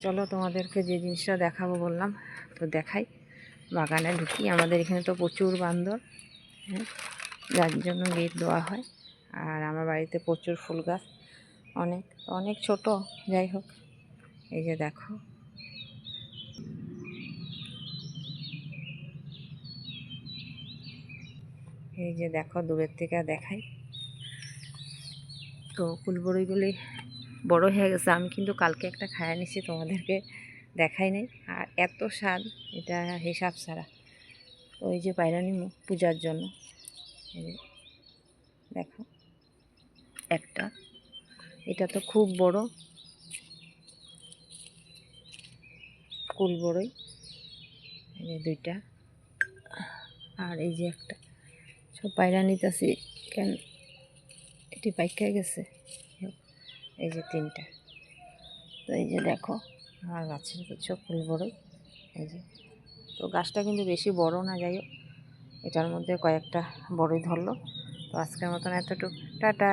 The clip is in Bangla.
চলো তোমাদেরকে যে জিনিসটা দেখাবো বললাম তো দেখাই। বাগানে ঢুকি, আমাদের এখানে তো প্রচুর বান্দর, হ্যাঁ, যার জন্য গেট দেওয়া হয়। আর আমার বাড়িতে প্রচুর ফুল গাছ, অনেক অনেক ছোট, যাই হোক। এই যে দেখো, এই যে দেখো, দূরের থেকে দেখাই। তো ফুলবড়িগুলি বড় হয়ে গেছে, আমি কিন্তু কালকে একটা খায় নিছি, তোমাদেরকে দেখাই নাই। আর এত স্বাদ, এটা হিসাব ছাড়া। তো এই যে পায়রা নিমু পূজার জন্য, এই যে দেখো একটা, এটা তো খুব বড় কুল বড়ই, এই যে দুইটা, আর এই যে একটা। সব পায়রা নিতেছি, কেন এটি পাইকা গেছে। এই যে তিনটা। তো এই যে দেখো আমার গাছের কিছু ফুল বড়ই, এই যে। তো গাছটা কিন্তু বেশি বড় না, যাই হোক এটার মধ্যে কয়েকটা বড়ই ধরলো। তো আজকের মতন এতটুকু, টাটা।